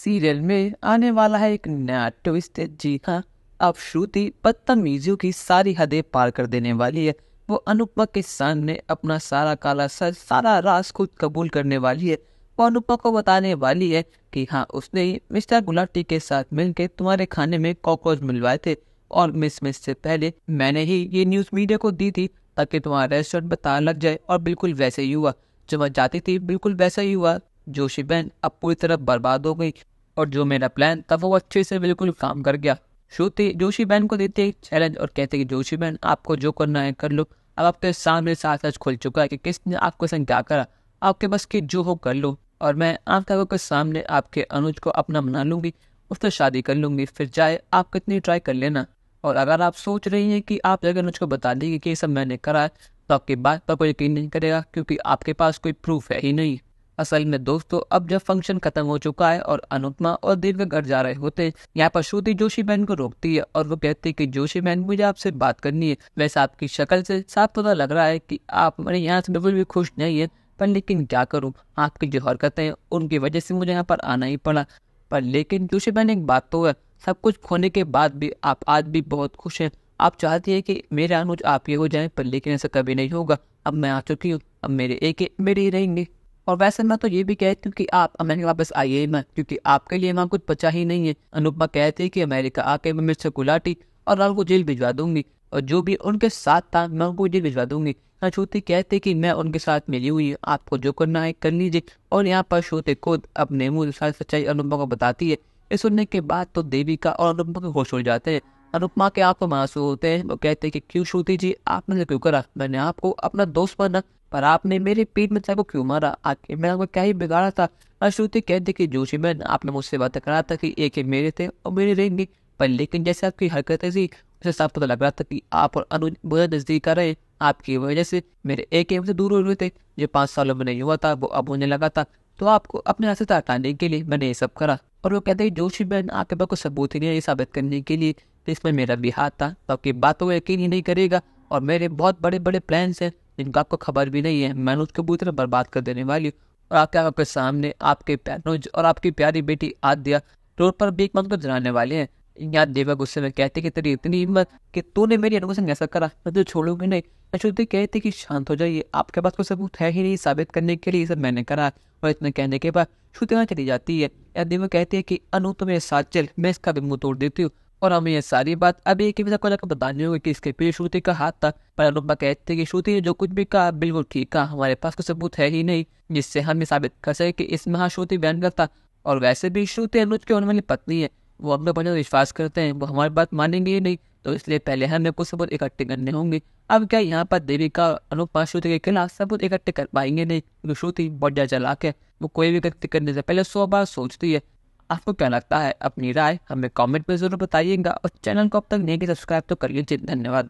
Serial में आने वाला है एक नया ट्विस्ट। जी हाँ, अब श्रुति बदतमीजियों की सारी हदें पार कर देने वाली है। वो अनुपमा के सामने अपना सारा काला सच, सारा राज खुद कबूल करने वाली है। वो अनुपमा को बताने वाली है कि हाँ, उसने ही मिस्टर गुलाटी के साथ मिलकर तुम्हारे खाने में कॉकरोच मिलवाए थे और मिस से पहले मैंने ही ये न्यूज़ मीडिया को दी थी ताकि तुम्हारा रेस्टोरेंट पता लग जाए। और बिल्कुल वैसे ही हुआ, जो मैं चाहती थी बिल्कुल वैसा ही हुआ। जोशी बहन अब पूरी तरह बर्बाद हो गई और जो मेरा प्लान था वो अच्छे से बिल्कुल काम कर गया। श्रुति जोशी बहन को देती है चैलेंज और कहते कि जोशी बहन, आपको जो करना है कर लो। अब आपके सामने साथ सच खुल चुका है कि किसने आपको संग क्या करा। आपके बस की जो हो कर लो और मैं आप लोगों के सामने आपके अनुज को अपना बना लूंगी, उससे शादी कर लूंगी। फिर चाहे आप कितनी ट्राई कर लेना। और अगर आप सोच रही हैं कि आप अगर अनुज को बता देंगे कि ये सब मैंने करा है तो आपकी बात पर कोई यकीन नहीं करेगा, क्योंकि आपके पास कोई प्रूफ है ही नहीं। असल में दोस्तों, अब जब फंक्शन खत्म हो चुका है और अनुपमा और देव के घर जा रहे होते हैं, यहाँ पर श्रुति जोशी बहन को रोकती है और वो कहती है कि जोशी बहन, मुझे आपसे बात करनी है। वैसे आपकी शक्ल से साफ पता लग रहा है कि आप मेरे यहाँ से बिल्कुल भी खुश नहीं है, पर लेकिन क्या करूँ, आपकी जो हरकतें हैं उनकी वजह से मुझे यहाँ पर आना ही पड़ा। पर लेकिन जोशी बहन, एक बात तो है, सब कुछ खोने के बाद भी आप आज भी बहुत खुश हैं। आप चाहती है कि मेरे अनुज आप ये हो जाए, पर लेकिन ऐसा कभी नहीं होगा। अब मैं आ चुकी हूँ, अब मेरे एक मेरे ही रहेंगे। और वैसे मैं तो ये भी कहती हूँ कि आप अमेरिका वापस आइए ही मत, क्योंकि आपके लिए वहाँ कुछ बचा ही नहीं है। अनुपमा कहती है कि अमेरिका आके मैं मिस्टर गुलाटी और राहुल को जेल भिजवा दूंगी और जो भी उनके साथ था मैं उनको जेल भिजवा दूंगी। श्रुति कहती कि मैं उनके साथ मिली हुई हूँ, आपको जो करना है कर लीजिए। और यहाँ पर श्रुति खुद अपने मुंह सारी सच्चाई अनुपमा को बताती है। ये सुनने के बाद तो देविका और अनुपमा के होश उड़ जाते हैं। अनुपमा के आंखों में आंसू होते हैं। वो कहते हैं कि क्यों श्रुति जी, आपने क्यों करा? मैंने आपको अपना दोस्त माना, पर आपने मेरे पेट में चाकू क्यों मारा? आखिर मैं आपको क्या ही बिगाड़ा था? श्रुति कहती कि जोशी बहन, आपने मुझसे बात करा था कि एक मेरे थे और मेरे रहेंगे, पर लेकिन जैसे आपकी हरकतें थी उसे साफ पता लग रहा था कि आप और अनुज बहुत नजदीक आ रहे। आपकी वजह से मेरे एक से दूर हो रहे थे। जो 5 सालों में नहीं हुआ था वो अब होने लगा था, तो आपको अपने हाथ से हटाने के लिए मैंने ये सब करा। और वो कहते हैं जोशी बहन, आपके पास कोई सबूत ही नहीं है ये साबित करने के लिए, तो इसमें मेरा भी हाथ था। तो आपकी बातों को यकीन ही नहीं करेगा और मेरे बहुत बड़े बड़े प्लान्स हैं जिनका आपको खबर भी नहीं है। मैंने उसको पूरी तरह बर्बाद कर देने वाली हूँ। और आपके सामने आपके अनुज और आपकी प्यारी बेटी आद्या रोड पर भीख मांग कर जलाने वाले हैं। यहाँ देवा गुस्से में कहते कि तेरी इतनी हिम्मत कि तूने मेरी अनु संग ऐसा करा, मैं तुझे छोड़ूंगी नहीं। श्रुति कहती कि शांत हो जाइए, आपके पास कोई सबूत है ही नहीं साबित करने के लिए ये सब मैंने करा। और इतने कहने के बाद श्रुति वहाँ चली जाती है। या देवा कहती है कि अनु तुम मेरे साथ चल, मैं इसका भी मुंह तोड़ देती हूँ। और हमें ये सारी बात अभी एक ही को जाकर बतानी होगी कि इसके पीछे श्रुति का हाथ था। पर अनुपमा कहते हैं कि श्रुति ने जो कुछ भी कहा बिल्कुल ठीक कहा, हमारे पास कोई सबूत है ही नहीं जिससे हम ये साबित कर सके कि इसमें हाँ श्रुति बयान करता। और वैसे भी श्रुति अनुज की होने वाली पत्नी है, वो अपने पर विश्वास करते हैं, वो हमारी बात मानेंगे ही नहीं, तो इसलिए पहले हमें कुछ सबूत इकट्ठे करने होंगे। अब क्या यहाँ पर देविका अनुपमा श्रुति के खिलाफ सबूत इकट्ठे कर पाएंगे नहीं, क्योंकि श्रुति बहुत ज्यादा चालाक है। वो कोई भी इकट्ठे करने से पहले 100 बार सोचती है। आपको क्या लगता है? अपनी राय हमें कमेंट में जरूर बताइएगा और चैनल को अब तक नहीं सब्सक्राइब तो कर लीजिए। धन्यवाद।